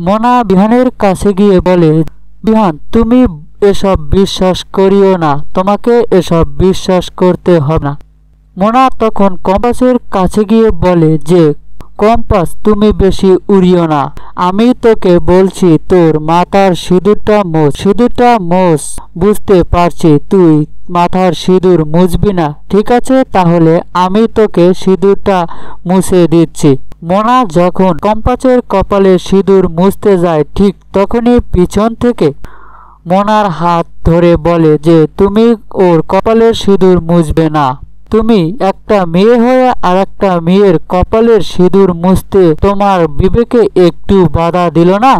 মোনা বিহানের কাছে গিয়ে বলে, বিহান, তুমি এসব বিশ্বাস করিও না, তোমাকে এসব বিশ্বাস করতে হবে না। মোনা তখন কম্পাসের কাছে গিয়ে বলে যে, কম্পাস, তুমি বেশি উড়িও না, আমি তোকে বলছি তোর মাথার সিঁদুরটা মোছ, সিঁদুরটা মোছ। বুঝতে পারছি তুই মাথার সিঁদুর মুছবি না, ঠিক আছে, তাহলে আমি তোকে সিঁদুরটা মুছে দিচ্ছি। মোনা যখন কম্পাসের কপালে সিঁদুর মুছতে যায়, ঠিক তখনই পিছন থেকে মোনার হাত ধরে বলে যে, তুমি ওর কপালের সিঁদুর মুছবে না। তুমি একটা মেয়ে হয়ে আর একটা মেয়ের কপালের সিঁদুর মুছতে তোমার বিবেকে একটু বাধা দিল না?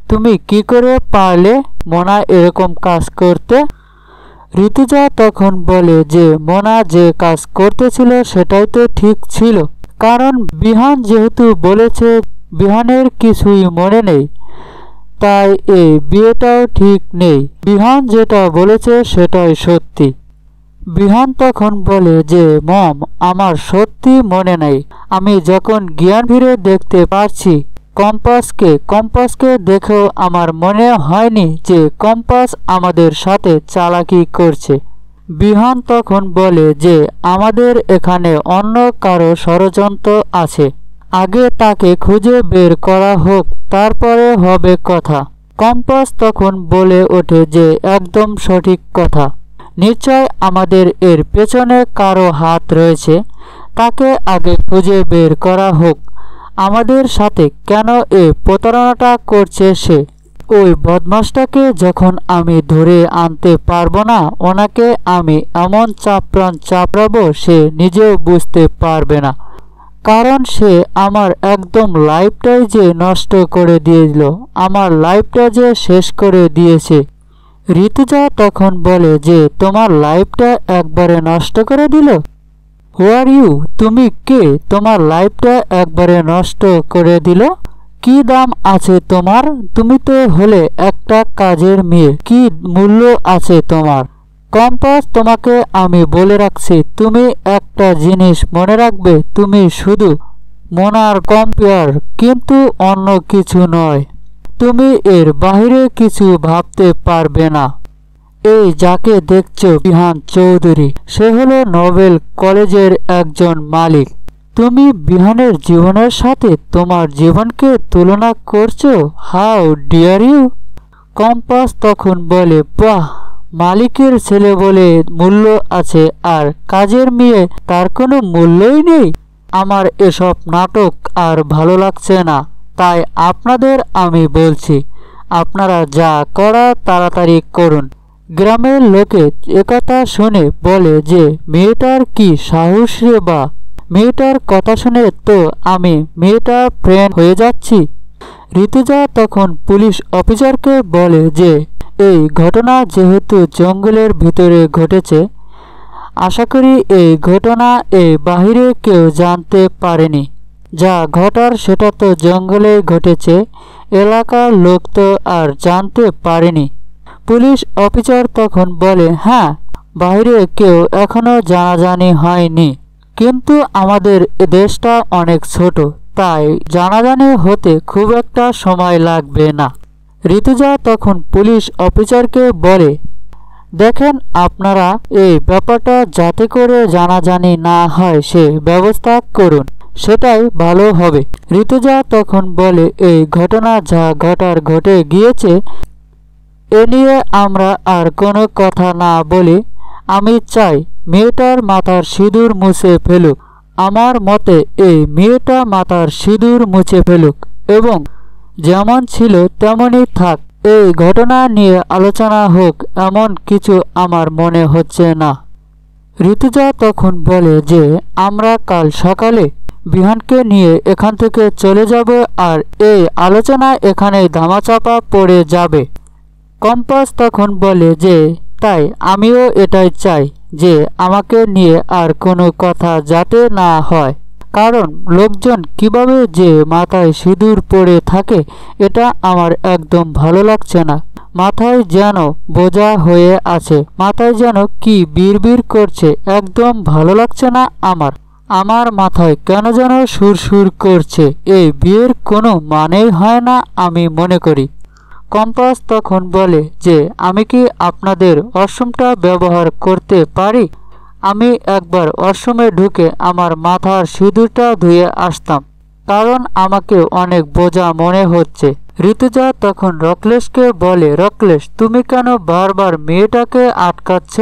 তুমি কি করে পারলে মোনা এরকম কাজ করতে? ঋতুজা তখন বলে যে, মোনা যে কাজ করতেছিল সেটাই তো ঠিক ছিল, কারণ বিহান যেহেতু বলেছে বিহানের কিছুই মনে নেই, তাই এই বিয়েটাও ঠিক নেই। বিহান যেটা বলেছে সেটাই সত্যি। বিহান তখন বলে যে, মম, আমার সত্যি মনে নেই। আমি যখন জ্ঞান ফিরে দেখতে পারছি কম্পাসকে দেখেও আমার মনে হয়নি যে কম্পাস আমাদের সাথে চালাকি করছে। বিহান তখন বলে যে, আমাদের এখানে অন্য কারো ষড়যন্ত্র আছে, আগে তাকে খুঁজে বের করা হোক, তারপরে হবে কথা। কম্পাস তখন বলে ওঠে যে, একদম সঠিক কথা, নিশ্চয় আমাদের এর পেছনে কারো হাত রয়েছে, তাকে আগে খুঁজে বের করা হোক। আমাদের সাথে কেন এ প্রতারণাটা করছে সে? ওই বদমাসটাকে যখন আমি ধরে আনতে পারবো না, ওনাকে আমি এমন চাপড়ান চাপড়াবো সে নিজেও বুঝতে পারবে না, কারণ সে আমার একদম লাইফটাই যে নষ্ট করে দিয়েছিল, আমার লাইফটা যে শেষ করে দিয়েছে। ঋতুজা তখন বলে যে, তোমার লাইফটা একবারে নষ্ট করে দিল? হু আর ইউ? তুমি কে? তোমার লাইফটা একবারে নষ্ট করে দিল? কি দাম আছে তোমার? তুমি তো হলে একটা কাজের মেয়ে, কি মূল্য আছে তোমার? কম্পাস, তোমাকে আমি বলে রাখছি, তুমি একটা জিনিস মনে রাখবে, তুমি শুধু মোনার কম্পেয়ার, কিন্তু অন্য কিছু নয়। তুমি এর বাইরে কিছু ভাবতে পারবে না। এই যাকে দেখছো বিহান চৌধুরী, সে হলো নোবেল কলেজের একজন মালিক। তুমি বিহানের জীবনের সাথে তোমার জীবনকে তুলনা করছো? How deer you? কম্পাস তখন বলে, বাহ, মালিকের ছেলে বলে মূল্য আছে, আর কাজের মেয়ে তার কোনো মূল্যই নেই। আমার এসব নাটক আর ভালো লাগছে না, তাই আপনাদের আমি বলছি, আপনারা যা করা তাড়াতাড়ি করুন। গ্রামের লোকে একথা শুনে বলে যে, মেয়েটার কি সাহস রে বা! মেয়েটার কথা শুনে তো আমি মেয়েটার ফ্রেন্ড হয়ে যাচ্ছি। ঋতুজা তখন পুলিশ অফিসারকে বলে যে, এই ঘটনা যেহেতু জঙ্গলের ভিতরে ঘটেছে, আশা করি এই ঘটনা এই বাহিরে কেউ জানতে পারেনি। যা ঘটার সেটা তো জঙ্গলে ঘটেছে, এলাকার লোক তো আর জানতে পারেনি। পুলিশ অফিসার তখন বলে, হ্যাঁ, বাইরে কেউ এখনো জানাজানি হয়নি, কিন্তু আমাদের দেশটা অনেক ছোট, তাই জানাজানি হতে খুব একটা সময় লাগবে না। ঋতুজা তখন পুলিশ অফিসারকে বলে, দেখেন, আপনারা এই ব্যাপারটা যাতে করে জানাজানি না হয় সে ব্যবস্থা করুন, সেটাই ভালো হবে। ঋতুজা তখন বলে, এই ঘটনা যা ঘটার ঘটে গিয়েছে, এ নিয়ে আমরা আর কোনো কথা না বলে আমি চাই মেয়েটার মাথার সিঁদুর মুছে ফেলুক। আমার মতে এই মেয়েটা মাথার সিঁদুর মুছে ফেলুক এবং যেমন ছিল তেমনই থাক। এই ঘটনা নিয়ে আলোচনা হোক এমন কিছু আমার মনে হচ্ছে না। ঋতুজা তখন বলে যে, আমরা কাল সকালে বিহানকে নিয়ে এখান থেকে চলে যাব, আর এই আলোচনা এখানেই ধামাচাপা পড়ে যাবে। কম্পাস তখন বলে যে, তাই আমিও এটাই চাই যে আমাকে নিয়ে আর কোনো কথা যাতে না হয়, কারণ লোকজন কিভাবে যে মাথায় সিঁদুর পড়ে থাকে এটা আমার একদম ভালো লাগছে না। মাথায় যেন বোঝা হয়ে আছে, মাথায় যেন কি বিড়বিড় করছে, একদম ভালো লাগছে না আমার। আমার মাথায় কেন যেন সুরসুর করছে। এই বিয়ের কোনো মানেই হয় না আমি মনে করি। কম্পাস তখন বলে যে আমি কি আপনাদের ওয়াশরুমটা ব্যবহার করতে পারি? আমি একবার ওয়াশরুমে ঢুকে আমার মাথার সিঁদুরটা ধুয়ে আসতাম, কারণ আমাকে অনেক বোঝা মনে হচ্ছে। ঋতুজা তখন রকলেশকে বলে, রকলেশ তুমি কেন বারবার মেয়েটাকে আটকাচ্ছ?